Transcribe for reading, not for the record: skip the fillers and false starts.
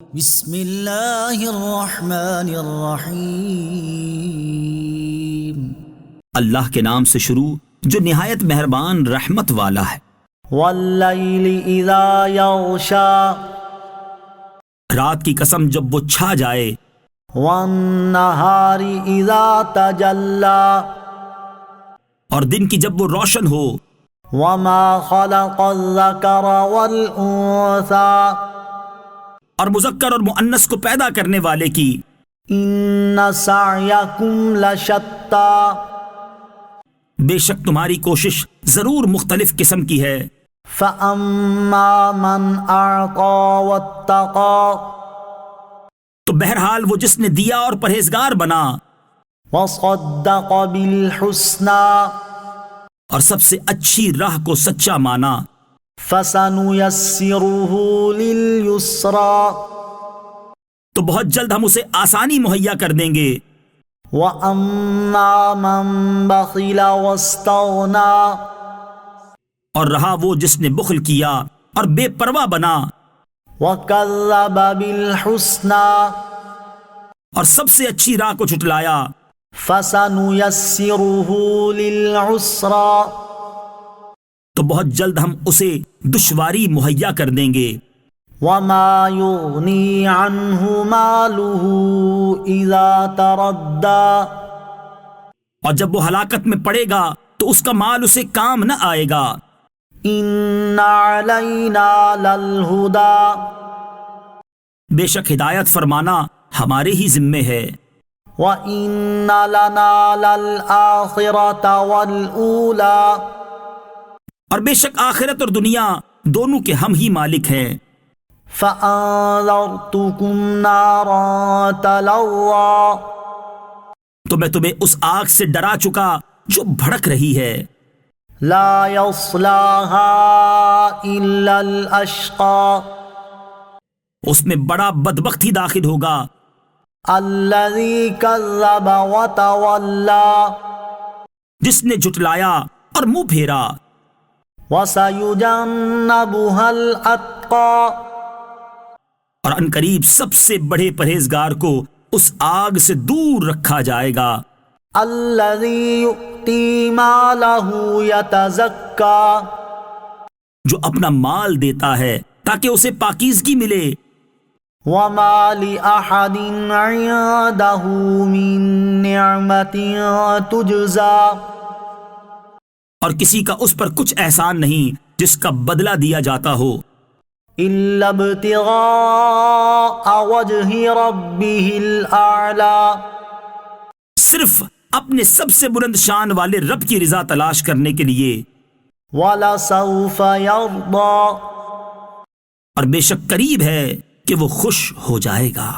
بسم اللہ الرحمن الرحیم۔ اللہ کے نام سے شروع جو نہایت مہربان رحمت والا ہے۔ واللیل اذا یغشا، رات کی قسم جب وہ چھا جائے۔ والنہار اذا تجلی، اور دن کی جب وہ روشن ہو۔ وما خلق الذکر والانثی، اور مذکر اور مؤنث کو پیدا کرنے والے کی۔ ان سعیکم لشتی، بے شک تمہاری کوشش ضرور مختلف قسم کی ہے۔ فاما من اعطی واتقی، تو بہرحال وہ جس نے دیا اور پرہیزگار بنا۔ وصدق بالحسنی، اور سب سے اچھی راہ کو سچا مانا۔ فسنیسرہ للیسری، تو بہت جلد ہم اسے آسانی مہیا کر دیں گے۔ واما من بخل واستغنی، اور رہا وہ جس نے بخل کیا اور بے پرواہ بنا۔ وکذب بالحسنی، اور سب سے اچھی راہ کو جھٹلایا۔ فسنیسرہ للعسری، تو بہت جلد ہم اسے دشواری مہیا کر دیں گے۔ وما یغنی عنہ مالہ اذا تردی، اور جب وہ ہلاکت میں پڑے گا تو اس کا مال اسے کام نہ آئے گا۔ ان علینا للہدی، بے شک ہدایت فرمانا ہمارے ہی ذمے ہے۔ وَإِنَّ لَنَا لَلْآخِرَةَ وَالْأُولَى، اور بے شک آخرت اور دنیا دونوں کے ہم ہی مالک ہیں۔ فَأَنذَرْتُكُمْ نَارًا تَلَظَّىٰ، تو میں تمہیں اس آگ سے ڈرا چکا جو بھڑک رہی ہے۔ لَا يَصْلَاهَا إِلَّا الْأَشْقَى، اس میں بڑا بدبخت ہی داخل ہوگا۔ الَّذِي كَذَّبَ وَتَوَلَّىٰ، جس نے جھٹلایا اور منہ پھیرا۔ وَسَيُجَنَّبُهَا الْأَتْقَى، اور عنقریب سب سے بڑے پرہیزگار کو اس آگ سے دور رکھا جائے گا۔ الَّذِي يُؤْتِي مَالَهُ يَتَزَكَّىٰ، جو اپنا مال دیتا ہے تاکہ اسے پاکیزگی ملے۔ وَمَا لِأَحَدٍ عِندَهُ مِن نِّعْمَةٍ تُجْزَىٰ، اور کسی کا اس پر کچھ احسان نہیں جس کا بدلہ دیا جاتا ہو، إِلَّا ابْتِغَاءَ وَجْهِ رَبِّهِ الْأَعْلَىٰ، صرف اپنے سب سے بلند شان والے رب کی رضا تلاش کرنے کے لیے۔ وَلَسَوْفَ يَرْضَىٰ، اور بے شک قریب ہے کہ وہ خوش ہو جائے گا۔